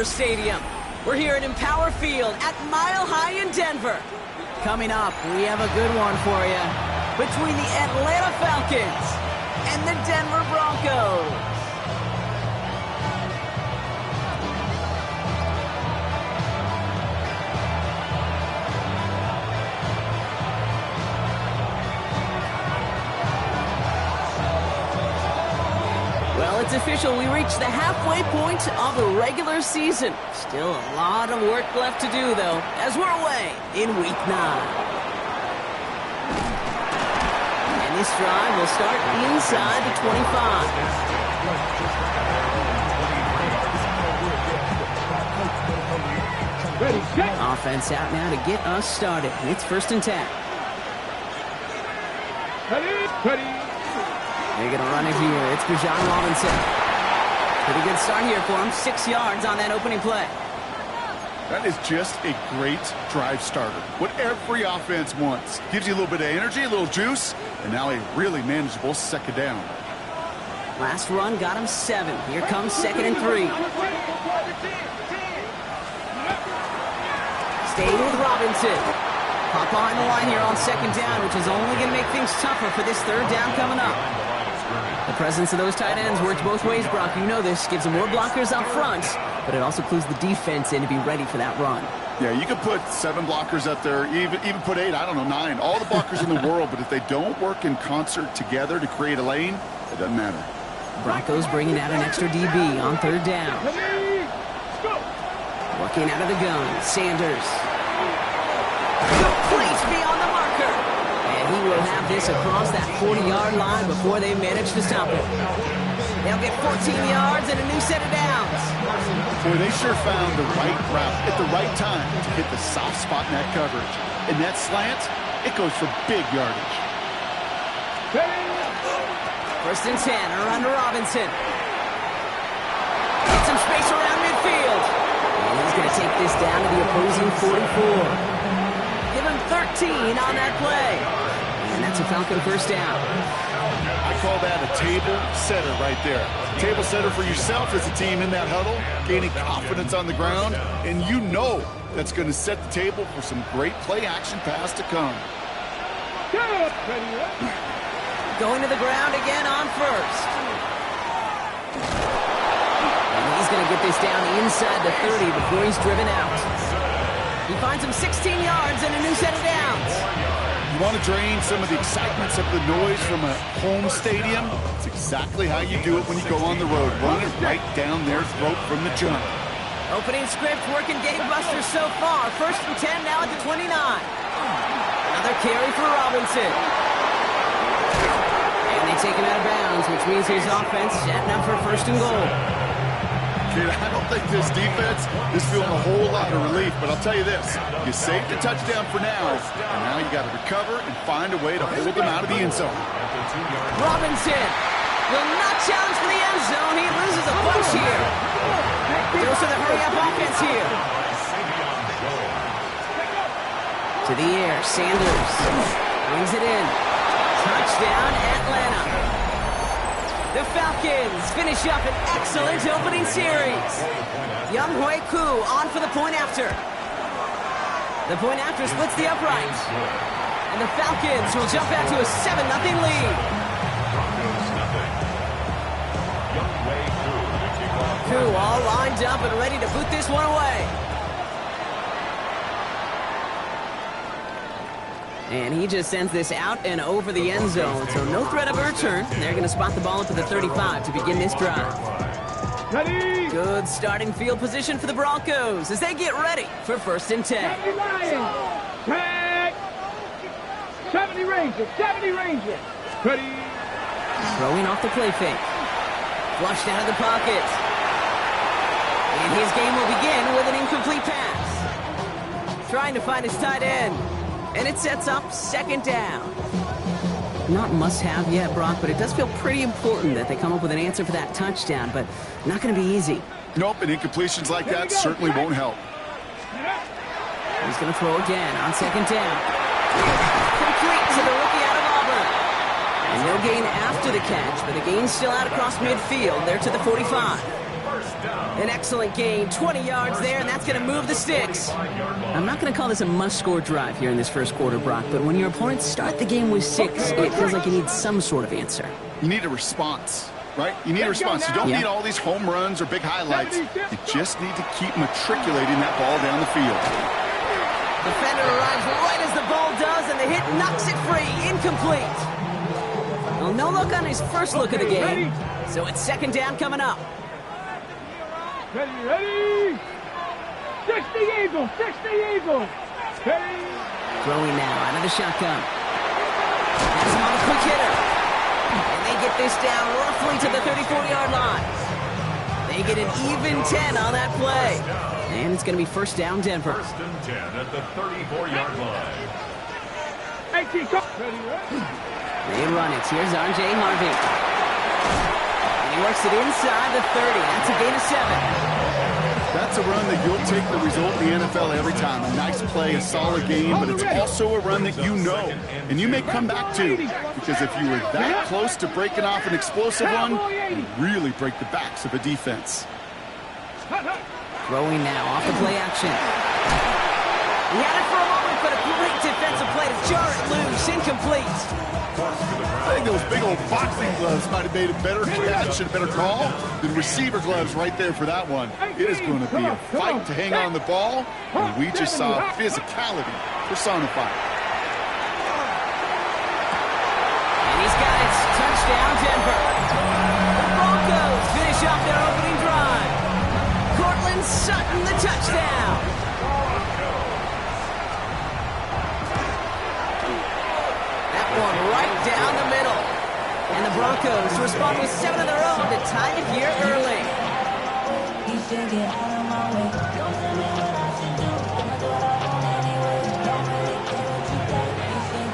Stadium. We're here at Empower Field at Mile High in Denver. Coming up, we have a good one for you between the Atlanta Falcons and the Denver Broncos. Well, it's official. We reached the halfway point of the regular season. Still a lot of work left to do, though, as we're away in Week 9. And this drive will start inside the 25. Offense out now to get us started. It's 1st and 10. They're going to run it here. It's for John Robinson. Pretty good start here for him. 6 yards on that opening play. That is just a great drive starter. What every offense wants. Gives you a little bit of energy, a little juice, and now a really manageable second down. Last run got him 7. Here comes 2nd and 3. Stay with Robinson. Hop behind the line here on 2nd down, which is only going to make things tougher for this 3rd down coming up. The presence of those tight ends works both ways, Brock. You know this. Gives them more blockers up front, but it also clues the defense in to be ready for that run. Yeah, you could put 7 blockers up there, even put 8, I don't know, 9. All the blockers in the world, but if they don't work in concert together to create a lane, it doesn't matter. Broncos bringing out an extra DB on 3rd down. Working out of the gun, Sanders. Complete beyond the marker. And he will have this across that 40-yard line before they manage to stop him. They'll get 14 yards and a new set of downs. Boy, they sure found the right route at the right time to hit the soft spot in that coverage. And that slant, it goes for big yardage. 1st and 10, around to Robinson. Get some space around midfield. And he's going to take this down to the opposing 44. Give him 13 on that play. And that's a Falcon 1st down. I call that a table setter right there. Table setter for yourself as a team in that huddle, gaining confidence on the ground, and you know that's going to set the table for some great play action pass to come. Going to the ground again on 1st. And he's going to get this down inside the 30 before he's driven out. He finds him 16 yards and a new set of downs. You want to drain some of the excitements of the noise from a home stadium? It's exactly how you do it when you go on the road. Run it right down their throat from the jump. Opening script working gangbusters so far. 1st and 10 now at the 29. Another carry for Robinson. And they take him out of bounds, which means his offense setting up for 1st and goal. Kid, I don't think this defense is feeling a whole lot of relief, but I'll tell you this. You saved a touchdown for now, and now you got to recover and find a way to hold them out of the end zone. Robinson will not challenge for the end zone. He loses a bunch here. Goes to the hurry-up offense here. To the air, Sanders brings it in. Touchdown, Atlanta. The Falcons finish up an excellent opening series. Younghoe Koo on for the point after. The point after splits the upright. And the Falcons will jump out to a 7-0 lead. Koo all lined up and ready to boot this one away. And he just sends this out and over the end zone, so no threat of a return. They're going to spot the ball into the 35 to begin this drive. Ready. Good starting field position for the Broncos as they get ready for 1st and 10. 70 Rangers, 70 Rangers. Ready. Throwing off the play fake. Flushed out of the pocket. And his game will begin with an incomplete pass. Trying to find his tight end. And it sets up 2nd down. Not must-have yet, Brock, but it does feel pretty important that they come up with an answer for that touchdown, but not going to be easy. Nope, and incompletions like that certainly won't help. He's going to throw again on 2nd down. Complete to the rookie out of Auburn. And no gain after the catch, but the gain's still out across midfield. They're to the 45. An excellent gain, 20 yards there, and that's going to move the sticks. I'm not going to call this a must-score drive here in this first quarter, Brock, but when your opponents start the game with 6, it feels like you need some sort of answer. You need a response, right? You need a response. You don't need all these home runs or big highlights. You just need to keep matriculating that ball down the field. Defender arrives right as the ball does, and the hit knocks it free. Incomplete. Well, no look on his first look of the game, so it's second down coming up. Ready. 60 Eagles. Ready. Throwing now out of the shotgun. That's him on the quick hitter. And they get this down roughly to the 34-yard line. They get an even 10 on that play. And it's going to be first down Denver. First and 10 at the 34-yard line. 18. They run it. Here's R.J. Harvey. And he works it inside the 30. That's a gain of 7. That's a run that you'll take the result in the NFL every time. A nice play, a solid game, but it's also a run that you know, and you may come back to, because if you were that close to breaking off an explosive one, you really break the backs of a defense. Throwing now off the play action. He had it for a moment, but a great defensive play to jar it loose. Incomplete. I think those big old boxing gloves might have made a better catch and a better call than receiver gloves right there for that one. It is going to be a fight to hang on the ball, and we just saw physicality personified. And he's got it. Touchdown, Denver. The Broncos finish off their opening drive. Cortland Sutton, the touchdown. One right down the middle. And the Broncos respond with 7 of their own to tie it here early.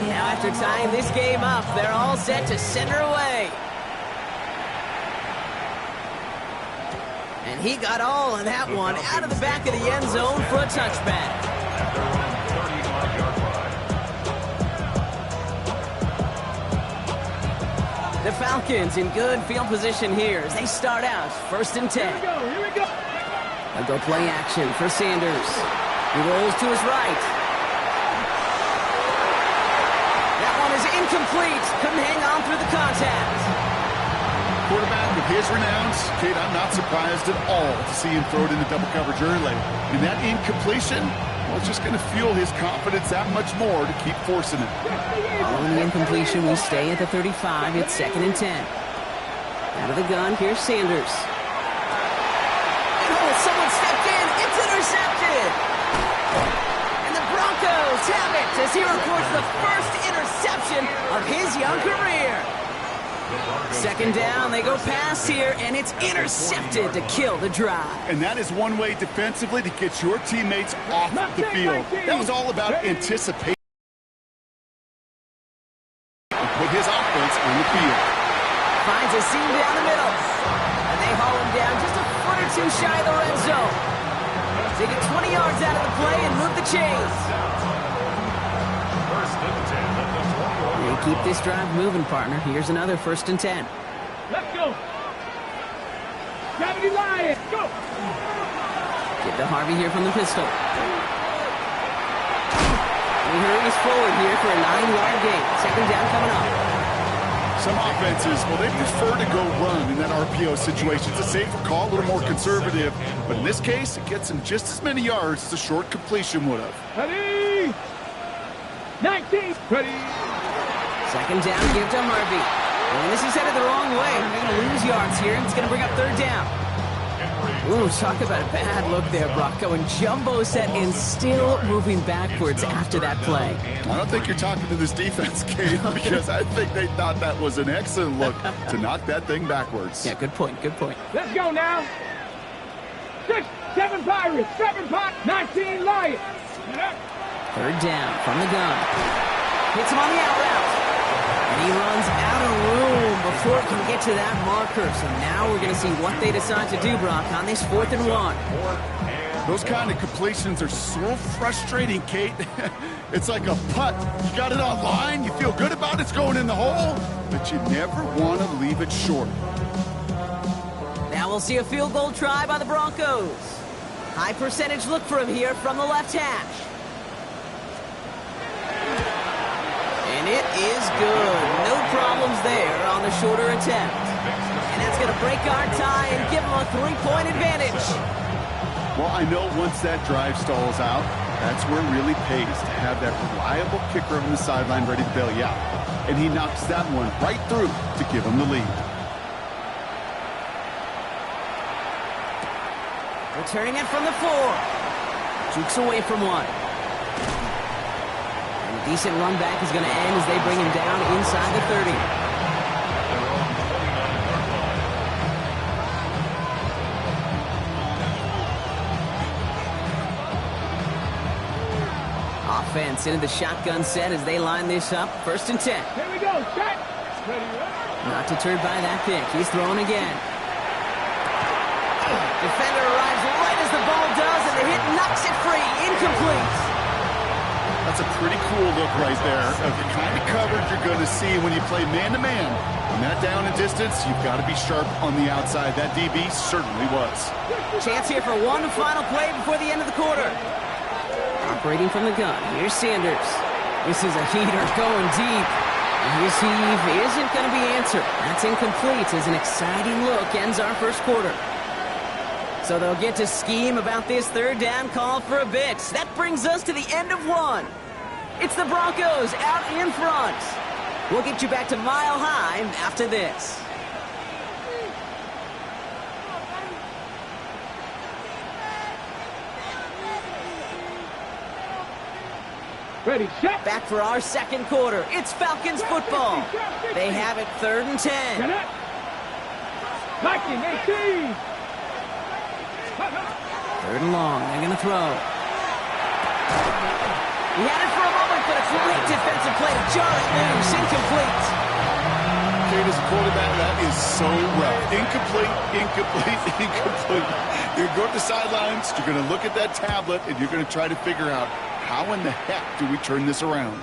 Now after tying this game up, they're all set to center away. And he got all of that one out of the back of the end zone for a touchback. The Falcons in good field position here as they start out first and 10. Here we go. They'll go play action for Sanders. He rolls to his right. That one is incomplete. Couldn't hang on through the contact. Quarterback with his renowns, Kate, I'm not surprised at all to see him throw it into double coverage early. And that incompletion, well, it's just going to fuel his confidence that much more to keep forcing it. Following the incompletion, we stay at the 35. It's second and 10. Out of the gun, here's Sanders. Oh, someone stepped in. It's intercepted. And the Broncos have it as he records the first interception of his young career. Second down, they go pass here, and it's intercepted to kill the drive. And that is one way defensively to get your teammates off the field. That was all about anticipation. And put his offense on the field. Finds a seam down the middle. And they haul him down just a foot or two shy of the red zone. They get 20 yards out of the play and move the chains. First and 10 at the 20-yard line. They keep this drive moving, partner. Here's another first and 10. Let's go. 70 Lions. Go. Get to Harvey here from the pistol. He hurries forward here for a 9-yard gain. Second down coming up. Some offenses, well, they prefer to go run in that RPO situation. It's a safer call, a little more conservative. But in this case, it gets him just as many yards as a short completion would have. Ready. 19. Ready. Second down, give to Harvey. And this is headed the wrong way. They're going to lose yards here, and it's going to bring up third down. Ooh, talk about a bad look there, Brock. Going jumbo set and still moving backwards after that play. I don't think you're talking to this defense, Kate, because I think they thought that was an excellent look to knock that thing backwards. Yeah, good point, good point. Let's go now. 6, 7 Pirates, 7 Pirates, 19 Lions. Third down from the gun. Hits him on the out route. And he runs out of room before he can get to that marker. So now we're going to see what they decide to do, Brock, on this 4th and 1. Those kind of completions are so frustrating, Kate. It's like a putt. You got it on line, you feel good about it's going in the hole, but you never want to leave it short. Now we'll see a field goal try by the Broncos. High percentage look for him here from the left hash. And it is good. No problems there on the shorter attempt. And that's going to break our tie and give him a 3-point advantage. Well, I know once that drive stalls out, that's where it really pays to have that reliable kicker on the sideline ready to bail you out. And he knocks that one right through to give him the lead. Returning it from the 4. Jukes away from one. And a decent run back is going to end as they bring him down inside the 30. Offense into the shotgun set as they line this up. 1st and 10. Here we go. Set. Ready. Not deterred by that pick. He's throwing again. Defender arrives right as the ball does, and the hit knocks it free. Incomplete. That's a pretty cool look right there of the kind of coverage you're going to see when you play man-to-man. On that down and distance, you've got to be sharp on the outside. That DB certainly was. Chance here for one final play before the end of the quarter. Operating from the gun, here's Sanders. This is a heater going deep. His heave isn't going to be answered. That's incomplete as an exciting look ends our first quarter. So they'll get to scheme about this 3rd down call for a bit. That brings us to the end of one. It's the Broncos out in front. We'll get you back to Mile High after this. Ready, set. Back for our second quarter. It's Falcons football. They have it 3rd and 10. Get it. Liking 18. 3rd and long. They're going to throw. He had it for a moment, but a great defensive play to jar it loose. Incomplete. Kate, as a quarterback, that is so rough. Incomplete, incomplete, incomplete. You're going to go to the sidelines, you're going to look at that tablet, and you're going to try to figure out how in the heck do we turn this around.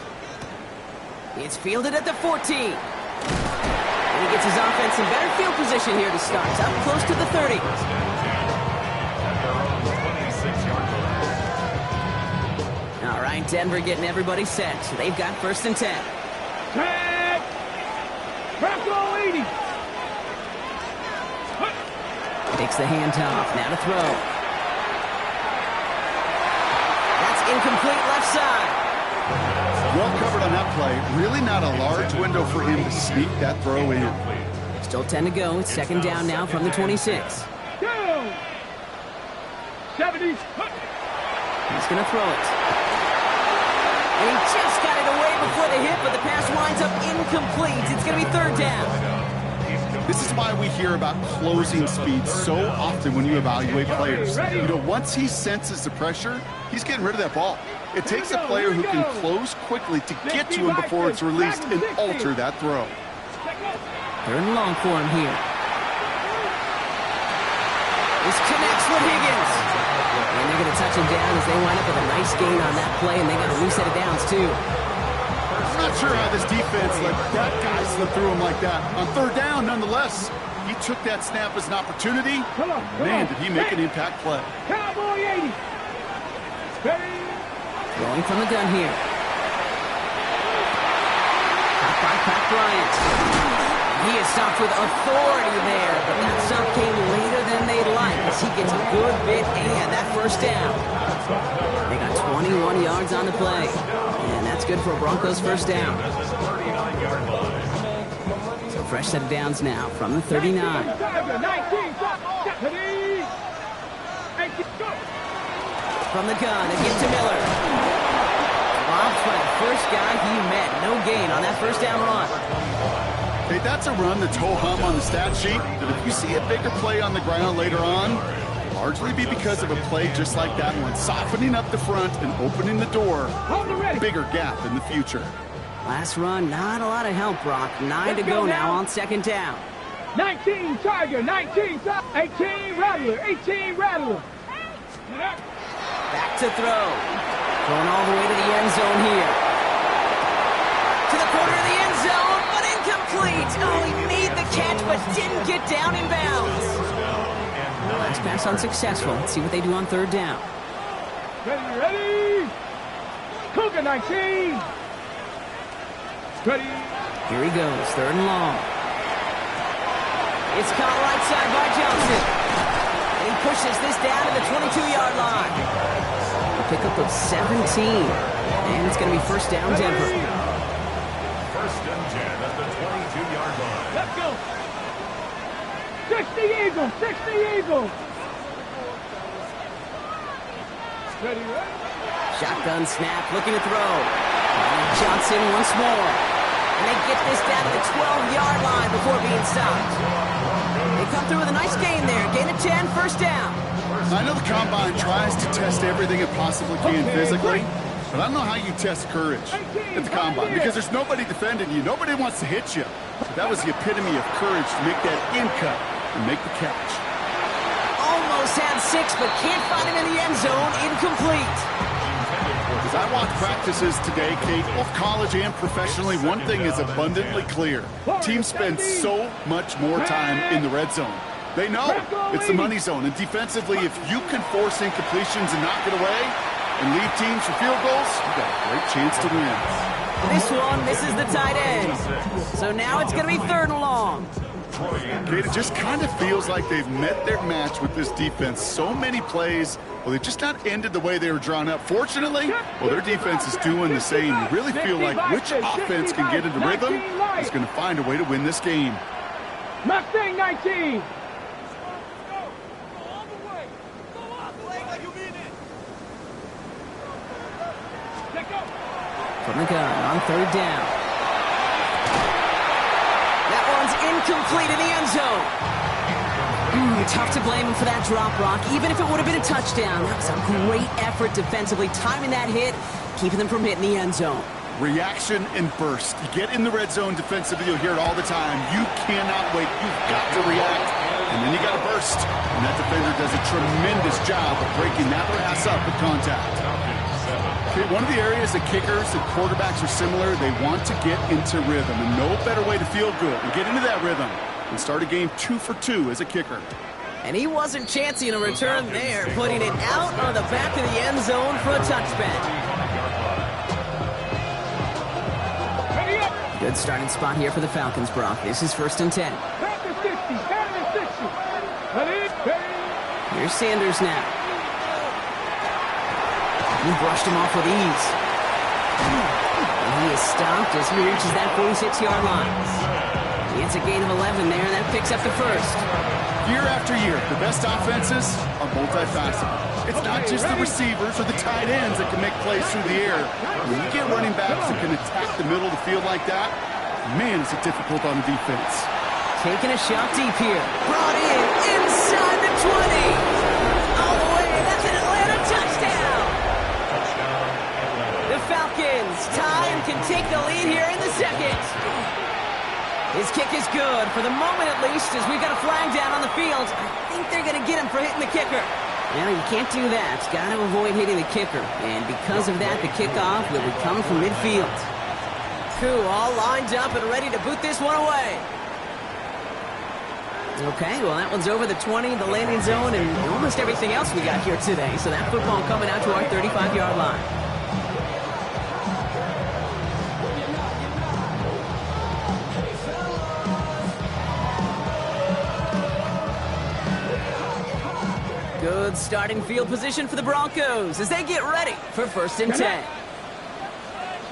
It's fielded at the 14. And he gets his offense in better field position here to start. Up close to the 30. All right, Denver getting everybody set. They've got 1st and 10. Tag. Bronco 80. Takes the handoff. Now to throw. That's incomplete left side. Well covered on that play. Really not a large window for him to sneak that throw in. Still 10 to go. It's 2nd down now from the 26. Down. 70. He's going to throw it. And he just got it away before the hit, but the pass winds up incomplete. It's going to be 3rd down. This is why we hear about closing speed so often when you evaluate players. You know, once he senses the pressure, he's getting rid of that ball. It takes a player who can close quickly to get to him before it's released and alter that throw. 3rd and long for him here. This connects with Higgins. And they're going to touch him down as they wind up with a nice gain on that play, and they got a new set of downs, too. I'm not sure how this defense let that guy slip through him like that. On 3rd down, nonetheless, he took that snap as an opportunity. Man, did he make an impact play. Cowboy 80. Ready. Throwing from the gun here. Caught by Pat Bryant. He is stopped with authority there, but that stop came later than they'd like as he gets a good bit and that 1st down. They got 21 yards on the play, and that's good for a Broncos 1st down. So fresh set of downs now from the 39. From the gun, a gift to Miller. Dropped by the first guy he met. No gain on that 1st down run. Hey, that's a run that's ho-hum on the stat sheet, but if you see a bigger play on the ground later on, largely be because of a play just like that one, softening up the front and opening the door, bigger gap in the future. Last run, not a lot of help, Brock. 9 to go now on 2nd down. 19 Tiger, 19 18 Rattler, 18 Rattler. Back to throw. Going all the way to the end zone here. To the corner of the end zone, but incomplete. Oh, he made the catch, but didn't get down in bounds. Last pass unsuccessful. Let's see what they do on third down. Ready. Cougar 19. Ready. Here he goes, third and long. It's caught right side by Johnson. And he pushes this down to the 22-yard line. A pickup of 17. And it's going to be first down, Denver. First and 10 at the 22-yard line. Let's go. 60 Eagles. 60 Eagles. Ready. Shotgun snap, looking to throw. Johnson once more. And they get this down to the 12-yard line before being stopped. They come through with a nice gain there. Gain of 10, first down. I know the Combine tries to test everything it possibly can physically, but I don't know how you test courage at the Combine because there's nobody defending you. Nobody wants to hit you. So that was the epitome of courage to make that in cut and make the catch. Almost had 6, but can't find him in the end zone. Incomplete. As I watch practices today, Kate, both college and professionally, one thing is abundantly clear. Teams spend so much more time in the red zone. They know it's the money zone. And defensively, if you can force incompletions and knock it away and lead teams for field goals, you've got a great chance to win. This one misses the tight end. So now it's going to be third and long. Kate, it just kind of feels like they've met their match with this defense. So many plays, well, they've just not ended the way they were drawn up. Fortunately, well, their defense is doing the same. You really feel like which offense can get into rhythm is going to find a way to win this game. Mustang 19. From the gun on third down. That one's incomplete in the end zone. Tough to blame him for that drop, Rock, even if it would have been a touchdown. That was a great effort defensively, timing that hit, keeping them from hitting the end zone. Reaction and burst. You get in the red zone defensively, you'll hear it all the time. You cannot wait. You've got to react, and then you got to burst. And that defender does a tremendous job of breaking that pass up with contact. Okay, one of the areas that kickers and quarterbacks are similar, they want to get into rhythm, and no better way to feel good and get into that rhythm and start a game 2 for 2 as a kicker. And he wasn't chancing a return there, putting it out on the back of the end zone for a touchback. Good starting spot here for the Falcons, Brock. This is first and 10. Here's Sanders now. He brushed him off with ease. And he is stopped as he reaches that 46-yard line. He gets a gain of 11 there, and that picks up the first. Year after year, the best offenses are multifaceted. It's not just the receivers or the tight ends that can make plays through the air. When you get running backs that can attack the middle of the field like that, man, is it difficult on the defense. Taking a shot deep here. Brought in inside the 20. All the way, that's an Atlanta touchdown. The Falcons tie and can take the lead here in the second. His kick is good, for the moment at least, as we've got a flag down on the field. I think they're going to get him for hitting the kicker. Well, you can't do that. Got to avoid hitting the kicker. And because of that, the kickoff will be coming from midfield. Cool, all lined up and ready to boot this one away. Okay, well, that one's over the 20, the landing zone, and almost everything else we got here today. So that football coming out to our 35-yard line. Good starting field position for the Broncos as they get ready for first and 10.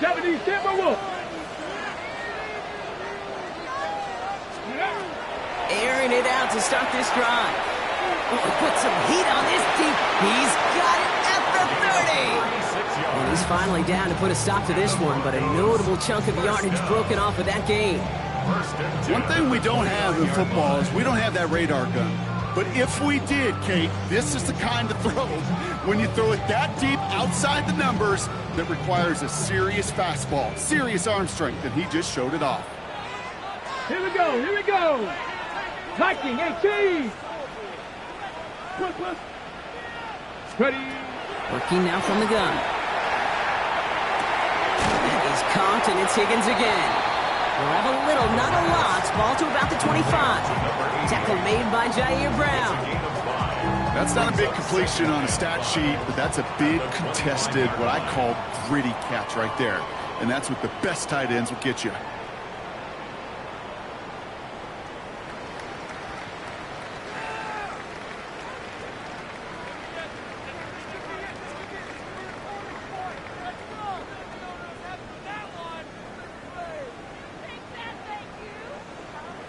70 Timberwolves. Airing it out to start this drive. Put some heat on this deep. He's got it at the 30. And he's finally down to put a stop to this one, but a notable chunk of yardage broken off with that game. One thing we don't have in football is we don't have that radar gun. But if we did, Kate, this is the kind of throw, when you throw it that deep outside the numbers, that requires a serious fastball, serious arm strength, and he just showed it off. Here we go, here we go. Viking 18. Ready. Working now from the gun. That is caught, and it's Higgins again. We'll have a little, not a lot. Ball to about the 25. Tackle made by Jair Brown. That's not a big completion on a stat sheet, but that's a big contested, what I call gritty catch right there. And that's what the best tight ends will get you.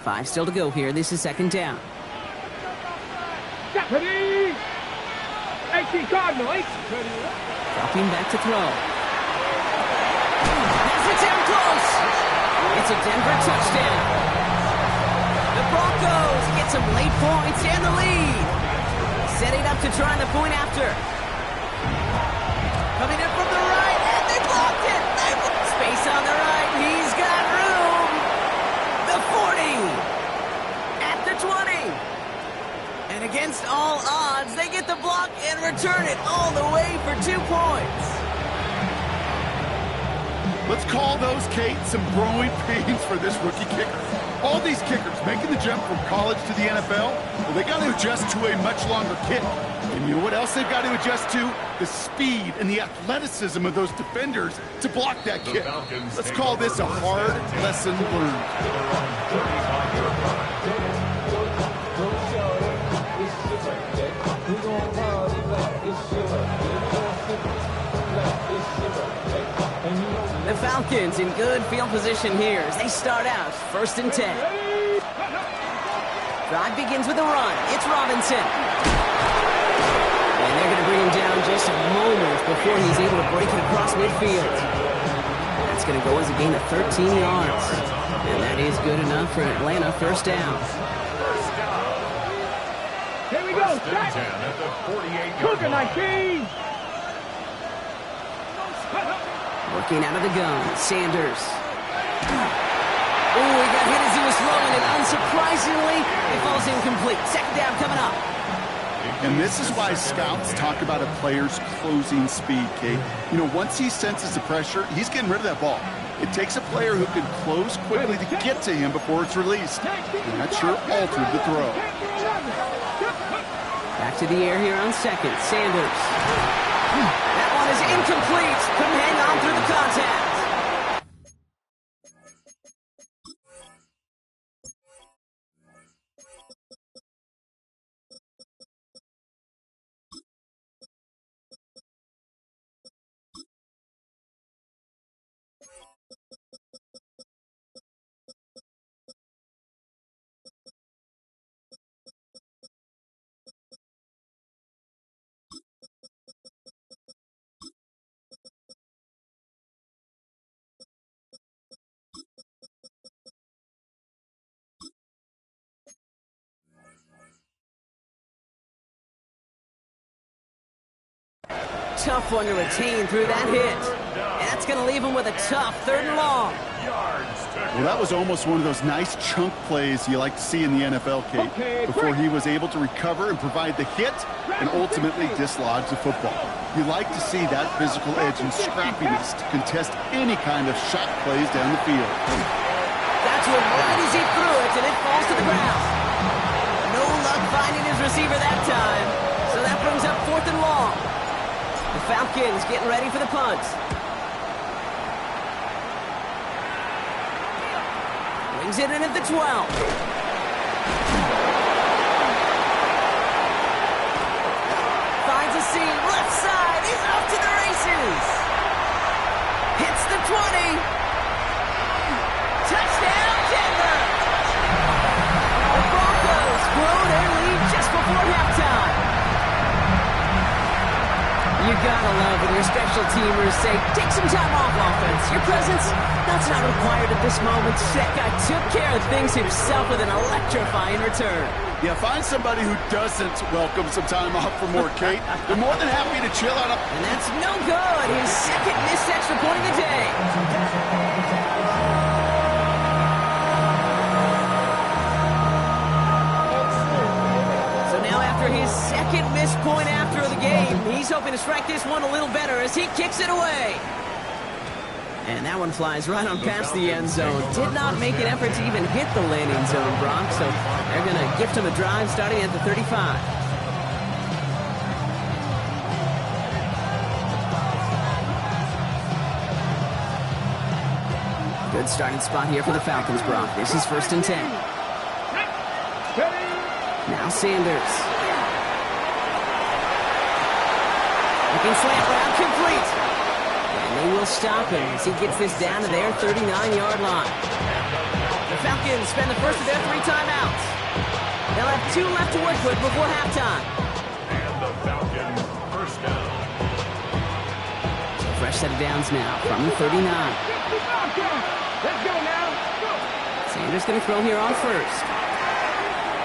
Five still to go here. This is second down. Deputy! AC Cardinal, Dropping back to throw. Has it down close. It's a Denver touchdown. The Broncos get some late points and the lead. Setting up to try the point after. Coming in from the right, and they blocked it. Space on the right. He's got room. The 40. At the 20. And against all odds, they get the block and return it all the way for 2 points. Let's call those, Kate, some growing pains for this rookie kicker. All these kickers making the jump from college to the NFL, well, they got to adjust to a much longer kick. And you know what else they've got to adjust to? The speed and the athleticism of those defenders to block that kick. Let's call this a hard lesson learned. The Falcons in good field position here as they start out 1st and 10. Drive begins with a run. It's Robinson. And they're going to bring him down just moments before he's able to break it across midfield. That's going to go as a gain of 13 yards. And that is good enough for Atlanta. First down. Here we go. Cougar 19. Working out of the gun, Sanders. Oh, he got hit as he was throwing it. Unsurprisingly, it falls incomplete. Second down coming up. And this is why scouts talk about a player's closing speed, Kate. You know, once he senses the pressure, he's getting rid of that ball. It takes a player who can close quickly to get to him before it's released. And that sure altered the throw. Back to the air here on second. Sanders. That one is incomplete. Couldn't hang on through the contact. Tough one to retain through that hit. And that's going to leave him with a tough 3rd and long. Well, that was almost one of those nice chunk plays you like to see in the NFL, Kate, before he was able to recover and provide the hit and ultimately dislodge the football. You like to see that physical edge and scrappiness to contest any kind of shot plays down the field. That's one right as he threw it, and it falls to the ground. No luck finding his receiver that time. So that brings up 4th and long. The Falcons getting ready for the punt. Brings it in at the 12. Finds a seam, left side, he's off to the races. Hits the 20. Touchdown, Denver! The Broncos grow their lead just before halftime. You gotta love when your special teamers say, take some time off offense. Your presence, that's not required at this moment. That guy took care of things himself with an electrifying return. Yeah, find somebody who doesn't welcome some time off for more, Kate. They're more than happy to chill out. And that's no good. His 2nd missed extra point of the day. His 2nd missed point after the game. He's hoping to strike this one a little better as he kicks it away. And that one flies right on past the end zone. Did not make an effort to even hit the landing zone, Brock. So they're going to gift him a drive starting at the 35. Good starting spot here for the Falcons, Brock. This is 1st and 10. Now Sanders. Looking slant route complete. And they will stop him as he gets this down to their 39-yard line. The Falcons spend the first of their 3 timeouts. They'll have 2 left to work with before halftime. And the Falcons first down. So fresh set of downs now from the 39. Let's go now. Go. Sanders going to throw here on 1st.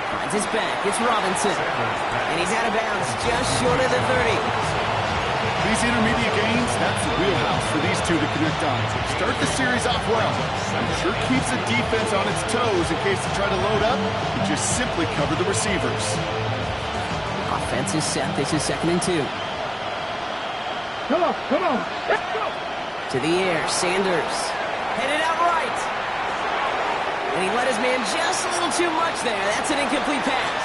Finds his back. It's Robinson. And he's out of bounds just short of the 30. These intermediate gains, that's the wheelhouse for these two to connect on. Start the series off well. It sure keeps the defense on its toes in case they try to load up and just simply cover the receivers. Offense is set. This is 2nd and 2. Come on, come on. Let's go. To the air, Sanders. Headed out right. And he let his man just a little too much there. That's an incomplete pass.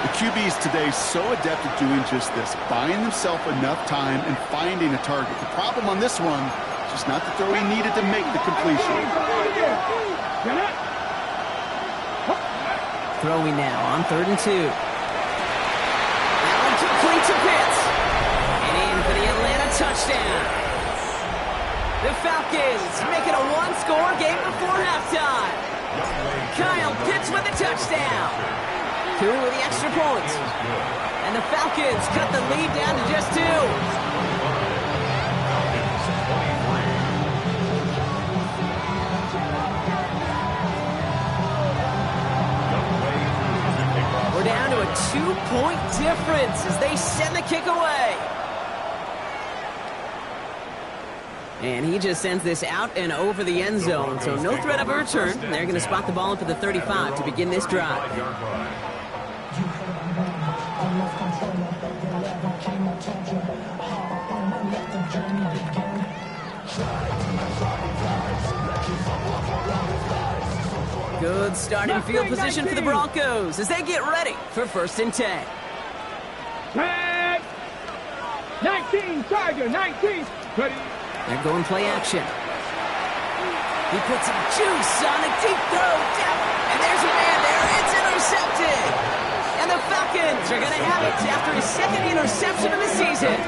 The QBs today so adept at doing just this, buying themselves enough time and finding a target. The problem on this one, just not the throw he needed to make the completion. Throwing now on 3rd and 2. That one complete to Pitts. And in for the Atlanta touchdown. The Falcons make it a 1-score game before halftime. Kyle Pitts with a touchdown. 2 with the extra point. And the Falcons cut the lead down to just 2. We're down to a 2-point difference as they send the kick away. And he just sends this out and over the end zone, so no threat of a return. They're going to spot the ball up at the 35 to begin this drive. Good starting field position for the Broncos as they get ready for 1st and 10. Tag. 19, Tiger, 19. Ready. They're going play action. He puts some juice on a deep throw down, and there's a man there. It's intercepted. And the Falcons are going to have it after his 2nd interception of the season.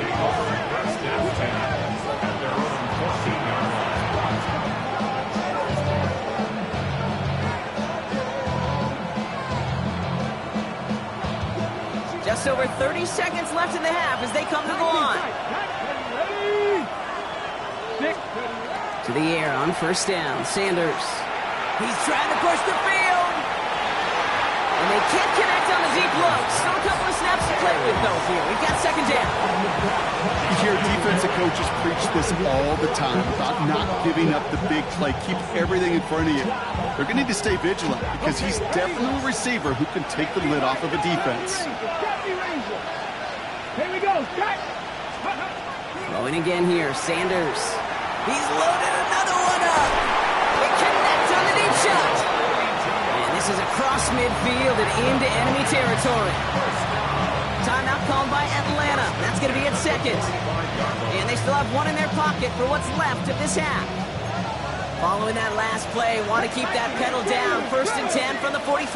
Just over 30 seconds left in the half as they come to the line. To the air on 1st down, Sanders. He's trying to push the field. And they can't connect on the deep look. Still a couple of snaps to play with, though, here. We've got 2nd down. You hear defensive coaches preach this all the time about not giving up the big play. Keep everything in front of you. They're going to need to stay vigilant because he's definitely a receiver who can take the lid off of a defense. Here we go. Throwing again here, Sanders. He's loaded another one up. They connect on the deep shot. And this is across midfield and into enemy territory. Timeout called by Atlanta. That's going to be at 2nd. And they still have 1 in their pocket for what's left of this half. Following that last play, want to keep that pedal down. 1st and 10 from the 45.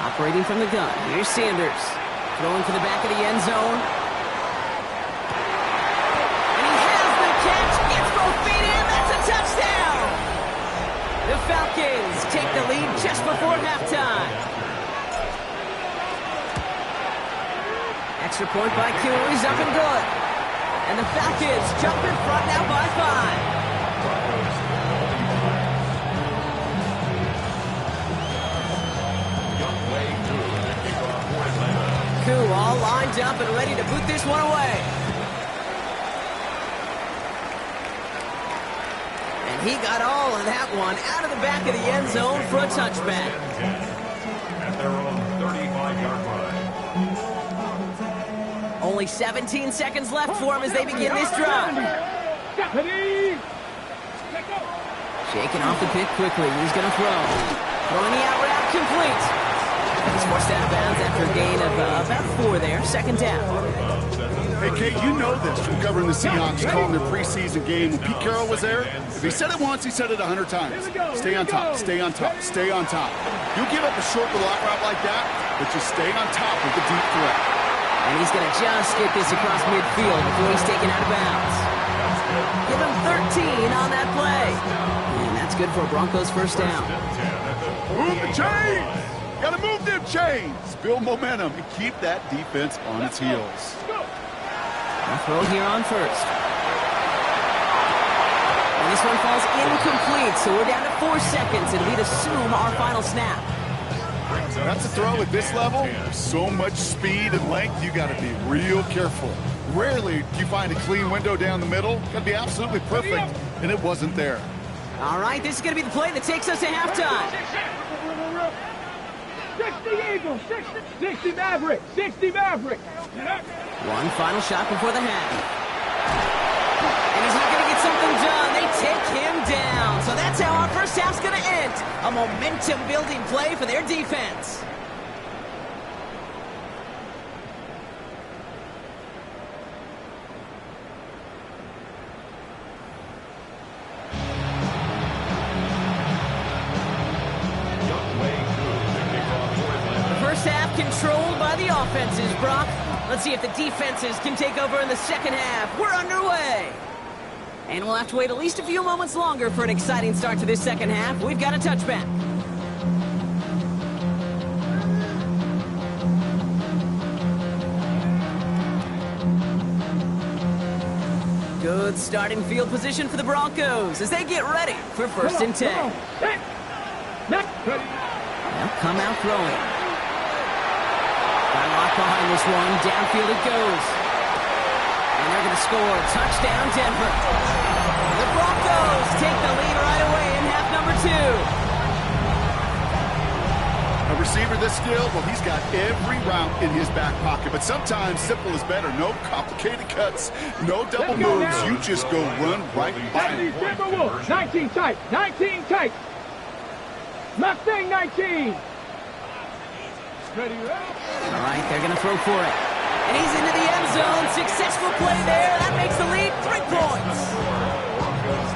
Operating from the gun. Here's Sanders. Throwing for the back of the end zone. The Falcons take the lead just before halftime. Extra point by Q is up and good. And the Falcons jump in front now by 5. Q all lined up and ready to boot this one away. He got all of that one out of the back of the end zone for a touchback. At their own 35-yard line. Only 17 seconds left for him as they begin this drive. Shaking off the pick quickly. He's going to throw. Throwing the out route complete. He's forced out of bounds after a gain of about 4 there. 2nd down. Hey, Kate, you know this from covering the Seahawks, calling their preseason game. When Pete Carroll was there, if he said it once, he said it 100 times. Stay on top, stay on top, stay on top. You'll give up a short block route like that, but just stay on top of the deep threat. And he's going to just get this across midfield before he's taken out of bounds. Give him 13 on that play. And that's good for a Broncos first down. Move the chains! Gotta move them chains! Build momentum and keep that defense on its heels. A throw here on first. And this one falls incomplete, so we're down to 4 seconds, and we'd assume our final snap. That's a throw at this level. So much speed and length, you got to be real careful. Rarely do you find a clean window down the middle. Got to be absolutely perfect, and it wasn't there. All right, this is going to be the play that takes us to halftime. 60 Eagles, 60 Maverick, 60 Maverick. One final shot before the half. And he's not going to get something done. They take him down. So that's how our first half's going to end. A momentum-building play for their defense. Controlled by the offenses, Brock. Let's see if the defenses can take over in the second half. We're underway. And we'll have to wait at least a few moments longer for an exciting start to this second half. We've got a touchback. Good starting field position for the Broncos as they get ready for first and 10. They'll come out throwing. Lock behind this one. Downfield it goes. And they're going to score. Touchdown, Denver. The Broncos take the lead right away in half number 2. A receiver this skilled, well, he's got every route in his back pocket. But sometimes simple is better. No complicated cuts, no double moves. You just go run right by him. 19 tight, 19 tight. Mustang 19. All right, they're going to throw for it. And he's into the end zone. Successful play there. That makes the lead 3 points.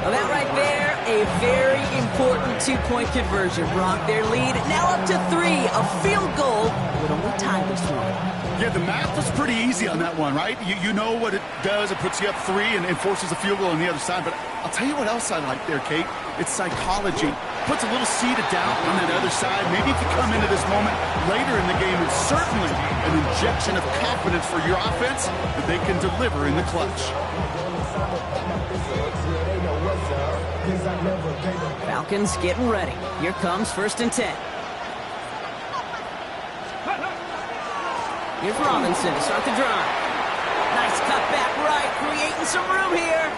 Well, that right there, a very important 2-point conversion. Brock, their lead now up to 3. A field goal would only tie this one. Yeah, the math was pretty easy on that one, right? You know what it does. It puts you up 3 and forces a field goal on the other side. But I'll tell you what else I like there, Kate. It's psychology. Puts a little seed of doubt on that other side. Maybe if you come into this moment later in the game, it's certainly an injection of confidence for your offense that they can deliver in the clutch. Falcons getting ready. Here comes first and 10. Here's Robinson to start the drive. Nice cut back right, creating some room here.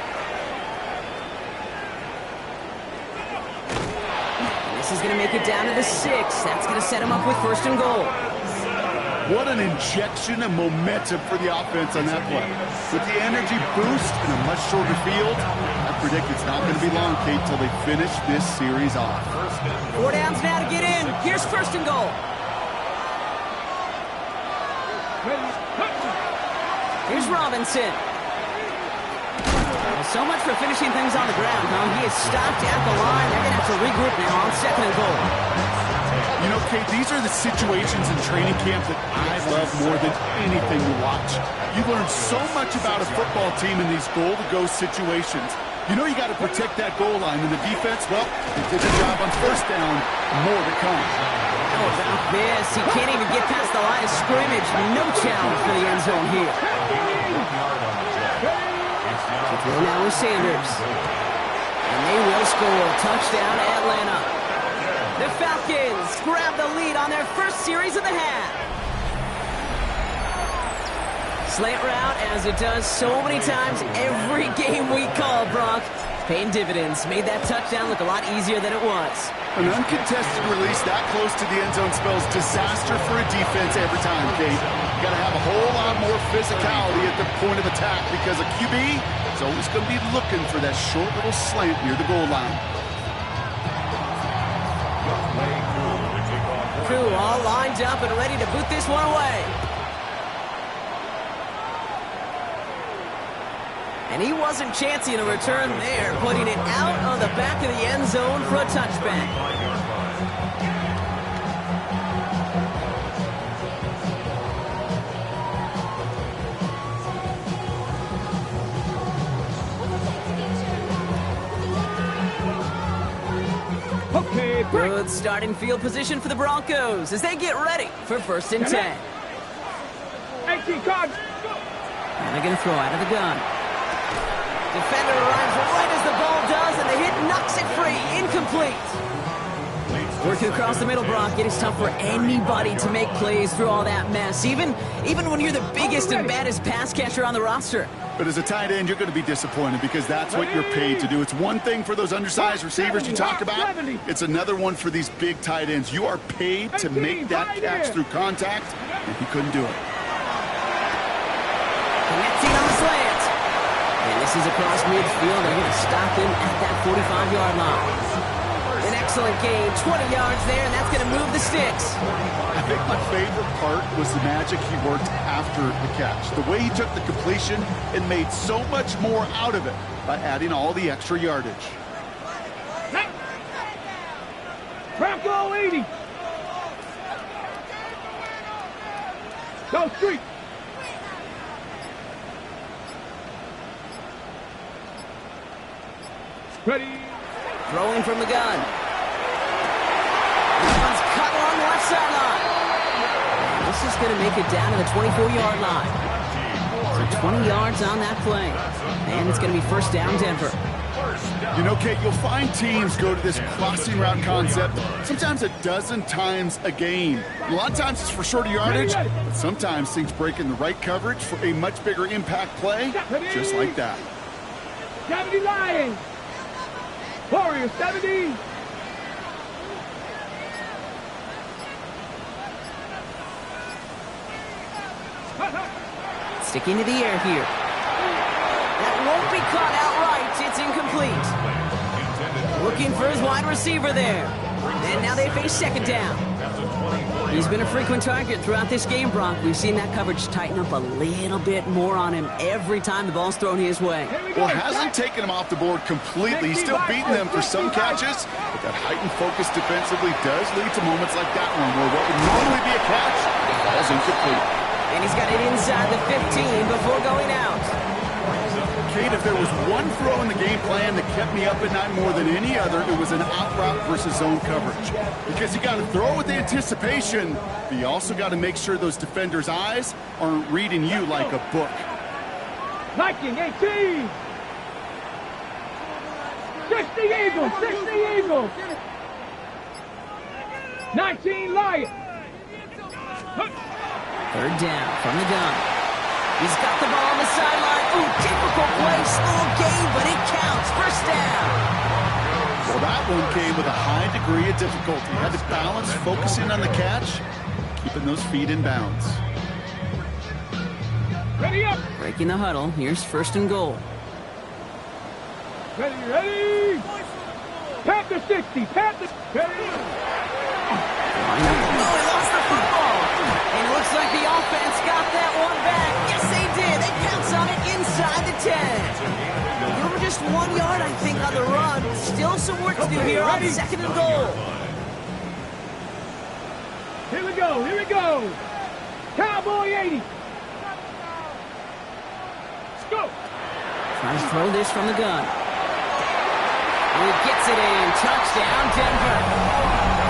This is going to make it down to the 6. That's going to set him up with first and goal. What an injection of momentum for the offense on that play. With the energy boost in a much shorter field, I predict it's not going to be long, Kate, till they finish this series off. 4 downs now to get in. Here's first and goal. Here's Robinson. So much for finishing things on the ground, huh? He is stopped at the line. They're going to have to regroup now on second and goal. You know, Kate, these are the situations in training camp that I love more than anything to watch. You learn so much about a football team in these goal-to-go situations. You know you got to protect that goal line, and the defense, well, they did the job on first down. More to come. How about this? He can't even get past the line of scrimmage. No challenge for the end zone here. Throw now with Sanders. And they will score. Touchdown, Atlanta. The Falcons grab the lead on their first series of the half. Slant route, as it does so many times every game we call, Brock. Paying dividends. Made that touchdown look a lot easier than it was. An uncontested release that close to the end zone spells disaster for a defense every time, Kate. You got to have a whole lot more physicality at the point of attack because a QB is always going to be looking for that short little slant near the goal line. Crew all lined up and ready to boot this one away. And he wasn't chancing a return there, putting it out on the back of the end zone for a touchback. Okay, break. Good starting field position for the Broncos as they get ready for 1st and 10. 18 cards. And they're going to throw out of the gun. Defender arrives right as the ball does, and the hit knocks it free. Incomplete. Working across the middle, Brock. It is tough for anybody to make plays through all that mess, even when you're the biggest and baddest pass catcher on the roster. But as a tight end, you're going to be disappointed because that's what you're paid to do. It's one thing for those undersized receivers you talk about. It's another one for these big tight ends. You are paid to make that catch through contact, and he couldn't do it. Connecting on the slant. And this is across midfield. They're going to stop him at that 45-yard line. An excellent gain, 20 yards there, and that's going to move the sticks. I think my favorite part was the magic he worked after the catch. The way he took the completion and made so much more out of it by adding all the extra yardage. Bronco 80. Go street. Ready. Throwing from the gun. This one's cut along the left sideline. This is going to make it down to the 24-yard line. So 20 yards on that play. And it's going to be 1st down, Denver. You know, Kate, you'll find teams go to this crossing route concept sometimes a dozen times a game. A lot of times it's for shorter yardage, but sometimes things break in the right coverage for a much bigger impact play, just like that. 70 Lions. Warriors 70. Sticking to the air here. That won't be caught outright. It's incomplete. Looking for his wide receiver there. And now they face 2nd down. He's been a frequent target throughout this game, Brock. We've seen that coverage tighten up a little bit more on him every time the ball's thrown his way. Well, hasn't taken him off the board completely. He's still beating them for some catches, but that heightened focus defensively does lead to moments like that one where what would normally be a catch falls incomplete. And he's got it inside the 15 before going out. Kate, if there was one throw in the game plan that kept me up at night more than any other, it was an out route versus zone coverage. Because you got to throw with anticipation, but you also got to make sure those defenders' eyes aren't reading you like a book. Viking 18. 60 Eagles. 60 Eagles. 19 Lions. 3rd down from the gun. He's got the ball on the sideline. Ooh, difficult play, small gain, but it counts. 1st down. Well, that one came with a high degree of difficulty. Had to balance focusing on the catch, keeping those feet in bounds. Ready up. Breaking the huddle. Here's 1st and goal. Ready, ready. Panther 60. Panther. Ready. Oh, he lost the football. And it looks like the offense got that one back. Yes, they did. They pounce on it inside the 10. They were just 1 yard, I think, on the run. Still some work to do here on 2nd and goal. Here we go. Here we go. Cowboy 80. Let's go. Tries to throw this from the gun. And he gets it in. Touchdown, Denver.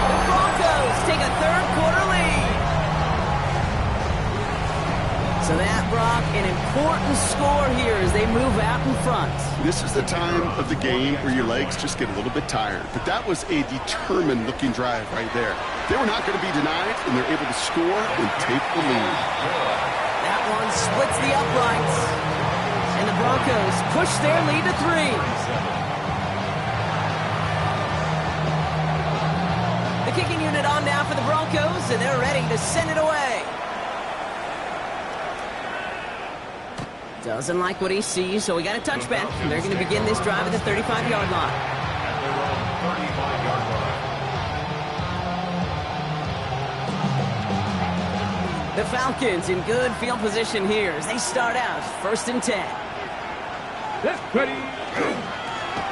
The Broncos take a 3rd quarter lead. So that, Brock, an important score here as they move out in front. This is the time of the game where your legs just get a little bit tired. But that was a determined-looking drive right there. They were not going to be denied, and they're able to score and take the lead. That one splits the uprights. And the Broncos push their lead to 3. The kicking unit on now for the Broncos, and they're ready to send it away. Doesn't like what he sees, so we got a touchback. They're going to begin this drive at the 35-yard line. At their own 35-yard line. The Falcons in good field position here as they start out 1st and 10. Ready.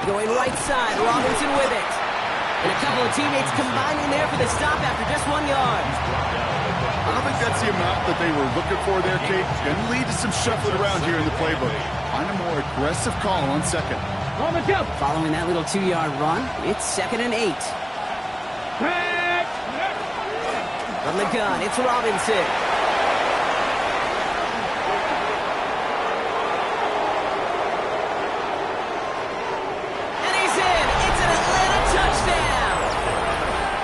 Going right side, Robinson with it. And a couple of teammates combining there for the stop after just 1 yard. I don't think that's the amount that they were looking for there, Kate. Going to lead to some shuffling around here in the playbook. Find a more aggressive call on second. Following that little 2-yard run, it's 2nd and 8. From the gun, it's Robinson. And he's in. It's an Atlanta touchdown.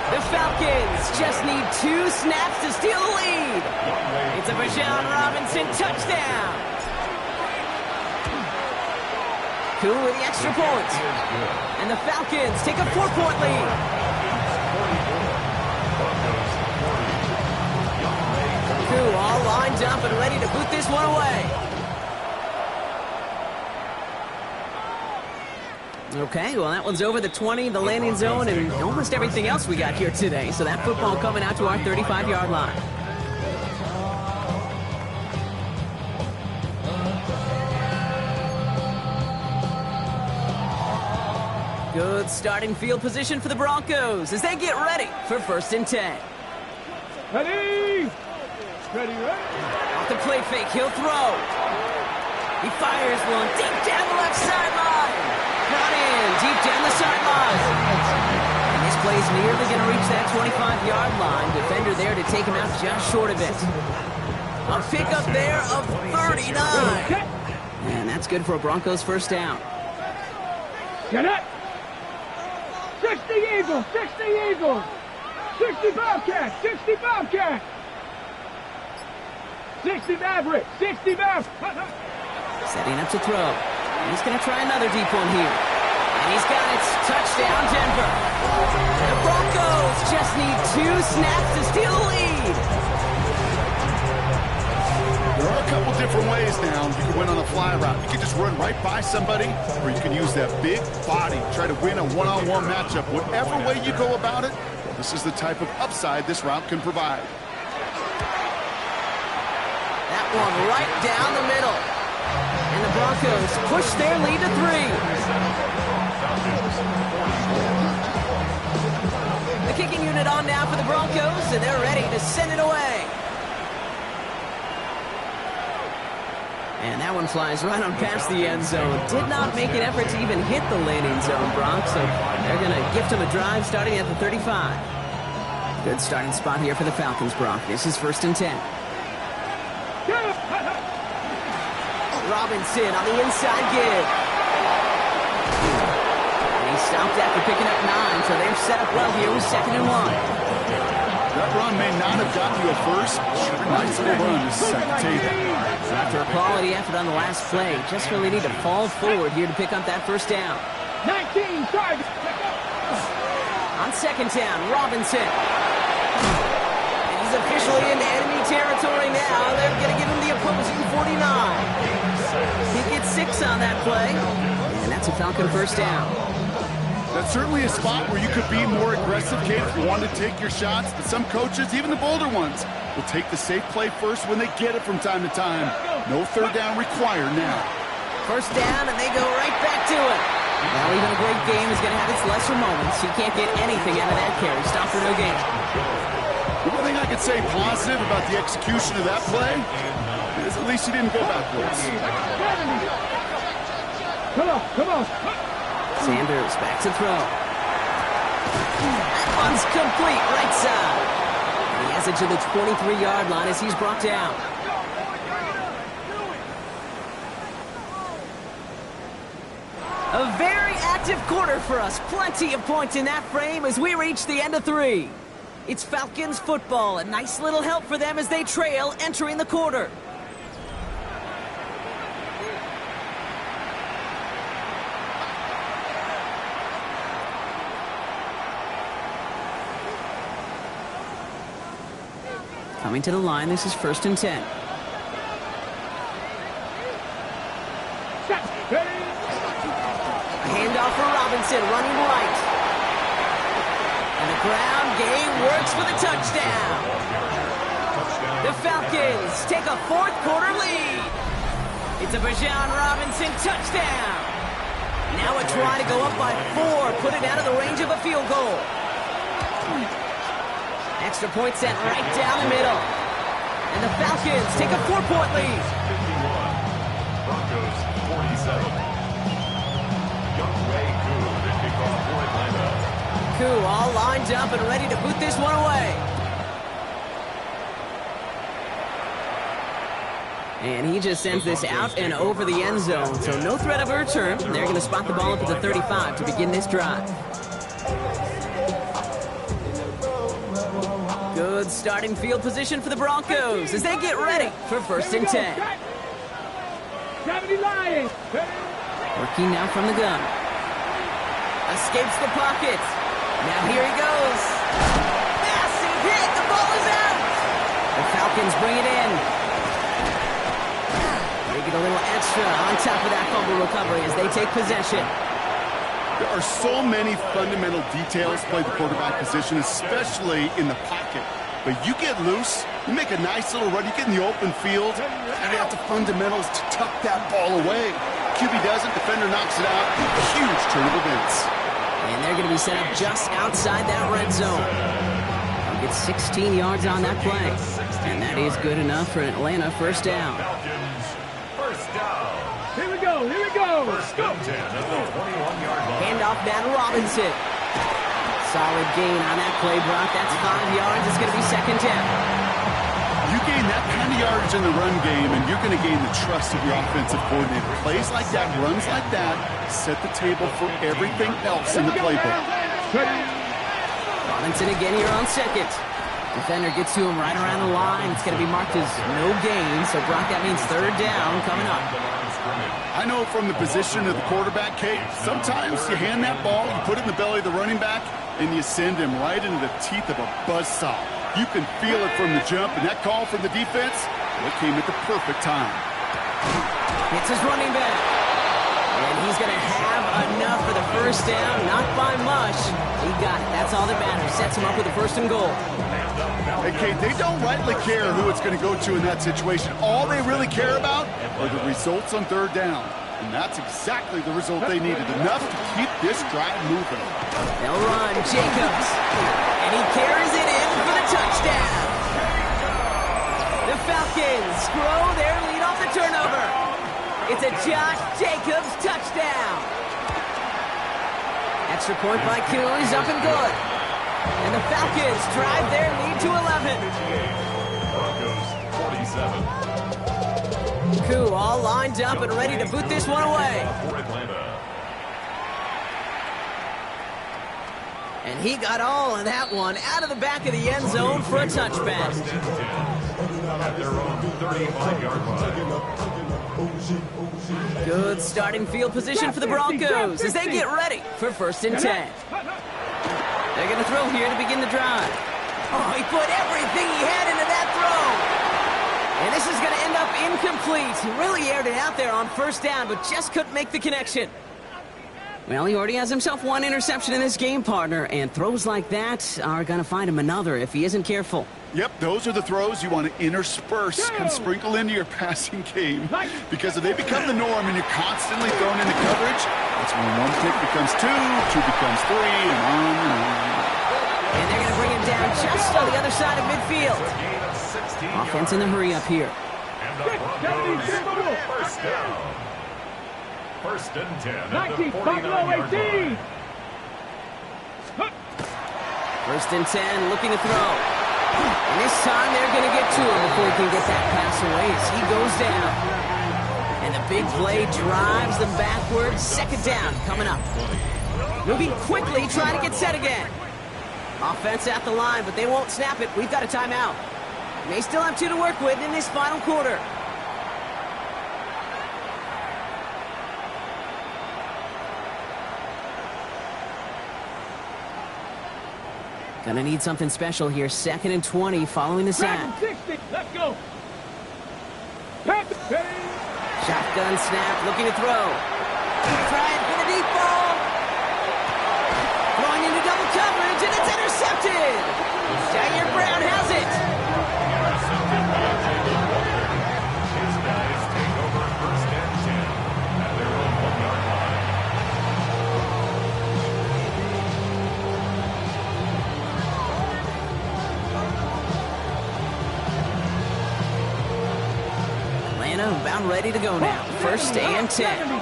The Falcons just need 2 snaps to steal the lead. It's a Bijan Robinson touchdown. Cool with the extra point. And the Falcons take a 4-point lead. Cool all lined up and ready to boot this one away. Okay, well, that one's over the 20, the landing zone, and almost everything else we got here today. So that football coming out to our 35-yard line. Good starting field position for the Broncos as they get ready for 1st and 10. Ready. Off the play fake, he'll throw. He fires one deep down the left sideline. Not in, deep down the sideline. And this play's nearly going to reach that 25-yard line. Defender there to take him out just short of it. A pickup there of 39. And that's good for a Broncos 1st down. Get it. 60 Eagles, 60 Eagles. 60 Bobcats, 60 Bobcats. 60 Mavericks, 60 Mavericks. Setting up to throw. He's going to try another deep one here. And he's got it. Touchdown, Denver. The Broncos just need 2 snaps to steal the lead. There are a couple different ways now. You can win on a fly route. You can just run right by somebody, or you can use that big body, try to win a one-on-one matchup. Whatever way you go about it, this is the type of upside this route can provide. That one right down the middle. And the Broncos push their lead to 3. The kicking unit on now for the Broncos, and they're ready to send it away. And that one flies right on past the end zone. Did not make an effort to even hit the landing zone, Bronx, so they're going to gift him a drive starting at the 35. Good starting spot here for the Falcons, Bronx. This is 1st and 10. Robinson on the inside give. And he stopped after picking up 9, so they're set up well here with 2nd and 1. That run may not have gotten you a first. Nice little run to set the table. After a quality effort on the last play, just really need to fall forward here to pick up that 1st down. 19 targets. On 2nd down, Robinson. And he's officially into enemy territory now. They're going to give him the opposing 49. He gets 6 on that play, and that's a Falcon 1st down. That's certainly a spot where you could be more aggressive, Kate, if you wanted to take your shots. But some coaches, even the bolder ones, will take the safe play first when they get it from time to time. No 3rd down required now. 1st down, and they go right back to it. Well, even a great game is going to have its lesser moments. He can't get anything out of that carry. Stop for no gain. The one thing I could say positive about the execution of that play is at least he didn't go backwards. Come on. Sanders back to throw. That one's complete right side. And he has it to the 23-yard line as he's brought down. A very active quarter for us. Plenty of points in that frame as we reach the end of 3. It's Falcons football. A nice little help for them as they trail entering the quarter. Coming to the line, this is 1st and 10. A handoff for Robinson, running right. And the ground game works for the touchdown. The Falcons take a 4th quarter lead. It's a Bijan Robinson touchdown. Now a try to go up by 4, put it out of the range of a field goal. Extra point sent right down the middle. And the Falcons take a 4-point lead. 51. Broncos 47. Youngway Koo is kicked off for Atlanta. Koo all lined up and ready to boot this one away. And he just sends this out and over the end zone, so no threat of a return. They're going to spot the ball up at the 35 to begin this drive. Good starting field position for the Broncos as they get ready for 1st and 10. 70 Lions. Working now from the gun. Escapes the pocket. Now here he goes. Massive hit. The ball is out. The Falcons bring it in. They get a little extra on top of that fumble recovery as they take possession. There are so many fundamental details to play the quarterback position, especially in the pocket. But you get loose, you make a nice little run, you get in the open field, and you have the fundamentals to tuck that ball away. QB doesn't, defender knocks it out. Huge turn of events. And they're going to be set up just outside that red zone. They'll get 16 yards on that play. And that is good enough for an Atlanta 1st down. Falcons, 1st down. Here we go. Here we go. First and 10 at the 21-yard line. Handoff now to Robinson. Solid gain on that play, Brock. That's 5 yards. It's going to be 2nd down. You gain that kind of yardage in the run game, and you're going to gain the trust of your offensive coordinator. Plays like that, runs like that, set the table for everything else in the playbook. Robinson again here on 2nd. Defender gets to him right around the line. It's going to be marked as no gain. So, Brock, that means 3rd down coming up. I know from the position of the quarterback, Kate, sometimes you hand that ball, you put it in the belly of the running back, and you send him right into the teeth of a buzzsaw. You can feel it from the jump, and that call from the defense, it came at the perfect time. It's his running back. And he's going to have enough for the 1st down. Not by much. He got it. That's all that matters. Sets him up with a 1st and goal. Hey, Kate, they don't rightly care who it's going to go to in that situation. All they really care about are the results on 3rd down. And that's exactly the result they needed. Enough to keep this drive moving. They'll run. Jacobs. And he carries it in for the touchdown. The Falcons grow their lead off the turnover. It's a Josh Jacobs touchdown. Extra point by Koo is up and good. And the Falcons drive their lead to 11. Broncos 47. Koo all lined up and ready to boot this one away. For Atlanta. And he got all of that one out of the back of the end zone for a touchback. First and 10 at their own 35-yard line. Good starting field position for the Broncos as they get ready for 1st and 10. They're going to throw here to begin the drive. Oh, he put everything he had into that throw. And this is going to end up incomplete. He really aired it out there on 1st down, but just couldn't make the connection. Well, he already has himself one interception in this game, partner, and throws like that are going to find him another if he isn't careful. Yep, those are the throws you want to intersperse and sprinkle into your passing game. Because if they become the norm and you're constantly thrown into coverage, that's when 1 pick becomes 2, 2 becomes 3, and on and on. And they're going to bring him down just on the other side of midfield. Offense in the hurry up here. And the Broncos 1st down. 1st and 10 at the 49-yard line. 1st and 10, looking to throw. And this time they're going to get to him before he can get that pass away as he goes down. And the big play drives them backwards. 2nd down coming up. Moving quickly, trying to get set again. Offense at the line, but they won't snap it. We've got a timeout. They still have 2 to work with in this final quarter. Gonna need something special here. 2nd and 20 following the sack. 60. Let's go. Shotgun snap, looking to throw. Trying for the deep ball. Throwing into double coverage, and it's intercepted. Jair Brown has it. His guys take over 1st and Atlanta about ready to go now. 1st and 10.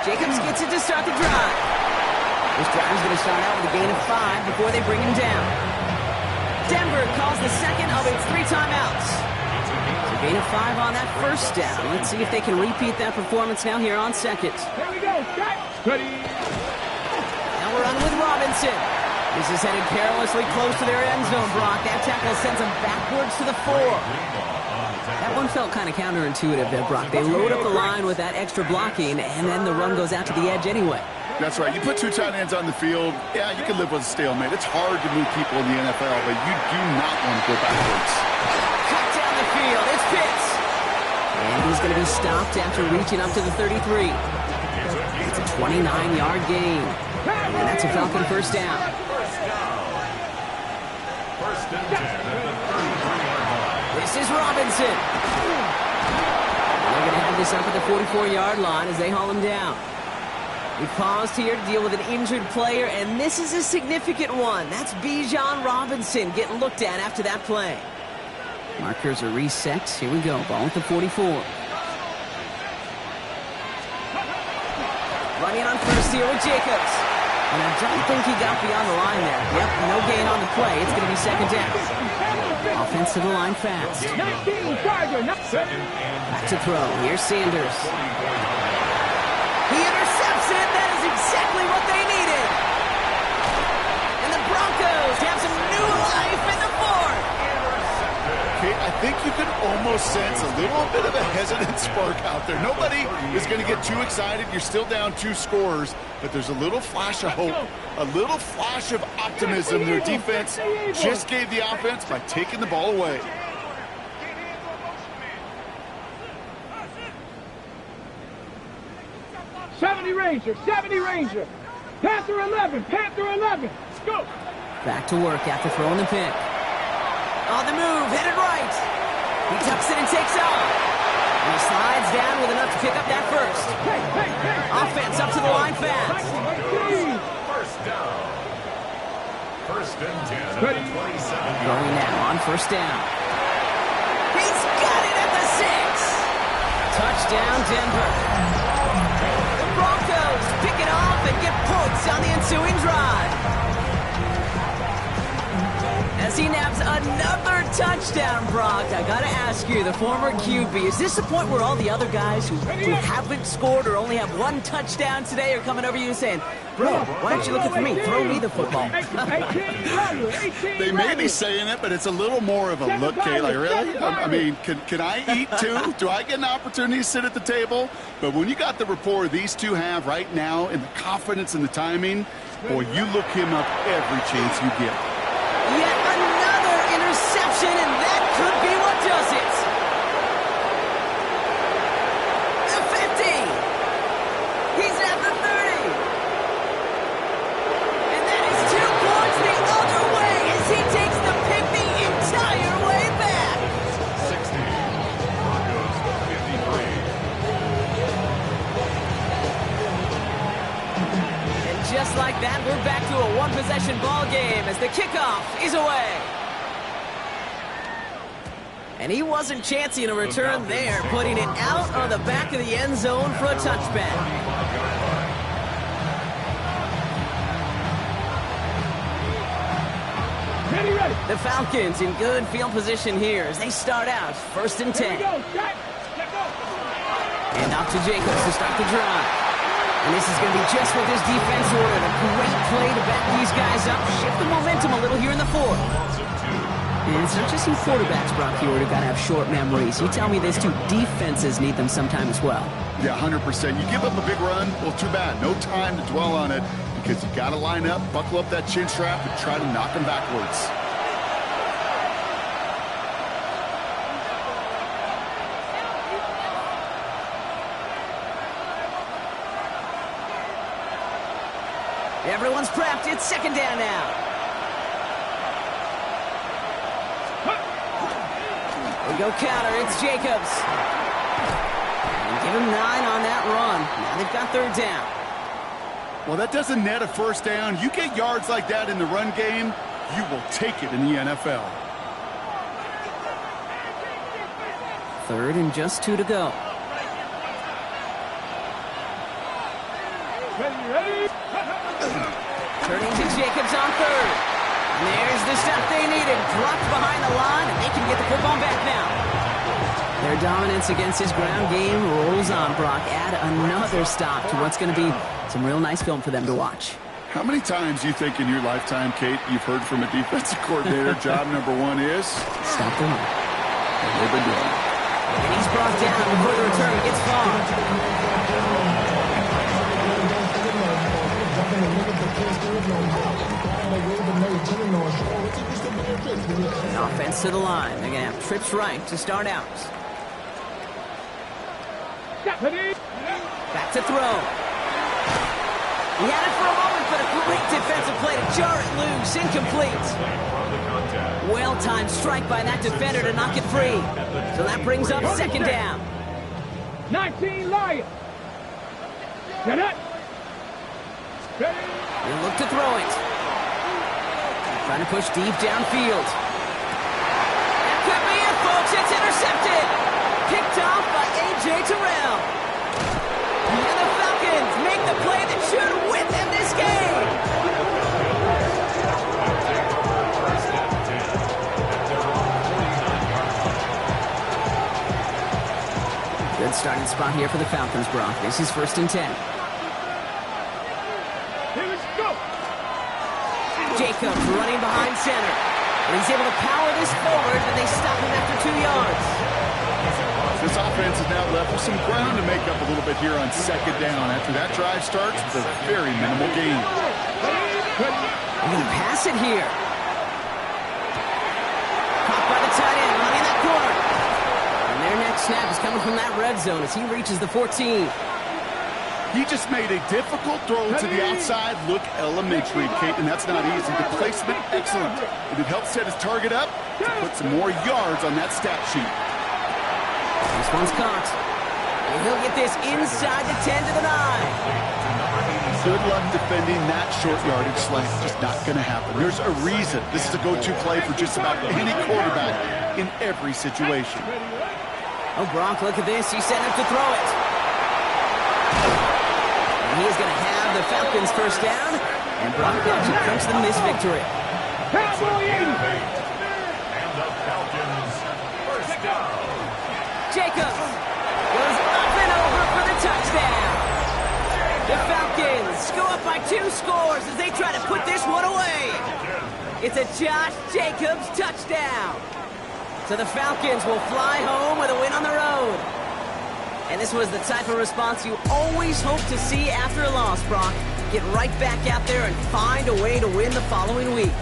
Jacobs gets it to start the drive. This drive is going to start out with a gain of 5 before they bring him down. Denver calls the second of its 3 timeouts. It's a gain of 5 on that 1st down. Let's see if they can repeat that performance now here on 2nd. Here we go. Ready. Now we're on with Robinson. This is headed perilously close to their end zone, Brock. That tackle sends him backwards to the 4. That one felt kind of counterintuitive there, Brock. They load up the line with that extra blocking, and then the run goes out to the edge anyway. That's right. You put 2 tight ends on the field, yeah, you can live with a stalemate. It's hard to move people in the NFL, but you do not want to go backwards. Cut down the field. It's Pitts. And he's going to be stopped after reaching up to the 33. It's a 29-yard gain. And that's a Falcon 1st down. First and 10 at the 33-yard line. This is Robinson. They're going to have this up at the 44-yard line as they haul him down. We paused here to deal with an injured player, and this is a significant one. That's Bijan Robinson getting looked at after that play. Markers are reset. Here we go. Ball at the 44. Running on 1st here with Jacobs. And I don't think he got beyond the line there. Yep, no gain on the play. It's going to be 2nd down. Offense to the line fast. 19, Charger. Back to throw. Here's Sanders. He intercepts it. That is exactly what they needed. And the Broncos have some new life in the 4th. Okay, I think you can almost sense a little bit of a hesitant spark out there. Nobody is going to get too excited. You're still down 2 scores, but there's a little flash of hope, a little flash of optimism. Their defense just gave the offense by taking the ball away. '70 Ranger. Panther 11. Let's go. Back to work after throwing the pick. On the move, headed right. He tucks it and takes off. And he slides down with enough to pick up that 1st. Offense up to the line fast. First down. 1st and 10 at the 27. Going now on 1st down. He's got it at the 6. Touchdown, Denver. The Broncos pick it off and get points on the ensuing drive. As he naps another touchdown, Brock, I got to ask you, the former QB, is this the point where all the other guys who haven't scored or only have 1 touchdown today are coming over to you saying, bro, why aren't you looking for me? Throw me the football. They may be saying it, but it's a little more of a look, Kayla. Really? I mean, can I eat too? Do I get an opportunity to sit at the table? But when you got the rapport these two have right now and the confidence and the timing, boy, you look him up every chance you get. Yet another interception, and that could be what does it. The 50. He's at the 30. And that is 2 points the other way as he takes the pick the entire way back. 60. Broncos 53. And just like that, we're back to a 1-possession ball game as the kickoff is away. And he wasn't chancing a return there, putting it out on the back of the end zone for a touchback. Ready. The Falcons in good field position here as they start out 1st and 10. And off to Jacobs to start the drive. And this is going to be just what this defense ordered. A great play to back these guys up, shift the momentum a little here in the 4th. And it's not just some quarterbacks, Brock, here who've got to have short memories. You tell me these 2 defenses need them sometime as well. Yeah, 100%. You give up a big run, well, too bad. No time to dwell on it because you got to line up, buckle up that chin strap, and try to knock them backwards. Everyone's prepped. It's 2nd down now. We go counter. It's Jacobs. And give him 9 on that run. Now they've got 3rd down. Well, that doesn't net a 1st down. You get yards like that in the run game, you will take it in the NFL. 3rd and just 2 to go. Ready. Turning to Jacobs on 3rd. And there's the stop they needed. Dropped behind the line, and they can get the football back now. Their dominance against his ground game rolls on, Brock. Add another stop to what's going to be some real nice film for them to watch. How many times do you think in your lifetime, Kate, you've heard from a defensive coordinator, job number 1 is? Stop the run. And they've been doing it. And he's brought down before the return gets far. And offense to the line. They're going to have trips right to start out. Back to throw. He had it for a moment, but a great defensive play to jar it loose. Incomplete. Well-timed strike by that defender to knock it free. So that brings up 2nd down. 19 Lions. Get it. He'll look to throw it. Trying to push deep downfield. That could be it, folks. It's intercepted. Picked off by A.J. Terrell. And the Falcons make the play that should win them this game. Good starting spot here for the Falcons, Brock. This is 1st and 10. Jacobs running behind center. And he's able to power this forward, but they stop him after 2 yards. This offense is now left with some ground to make up a little bit here on 2nd down after that drive starts with a very minimal gain. They're going to pass it here. Caught by the tight end, running that corner. And their next snap is coming from that red zone as he reaches the 14. He just made a difficult throw to the outside. Look elementary, Kate, and that's not easy. The placement, excellent. It helped set his target up to put some more yards on that stat sheet. This one's caught. And he'll get this inside the 10 to the 9. Good luck defending that short yardage slant. Just not going to happen. There's a reason. This is a go-to play for just about any quarterback in every situation. Oh, Brock, look at this. He's setting up to throw it. He is going to have the Falcons 1st down, and Brock Belgian comes to this victory. And the Falcons 1st down. Jacobs goes up and over for the touchdown. The Falcons go up by 2 scores as they try to put this one away. It's a Josh Jacobs touchdown. So the Falcons will fly home with a win on the road. And this was the type of response you always hope to see after a loss, Brock. Get right back out there and find a way to win the following week.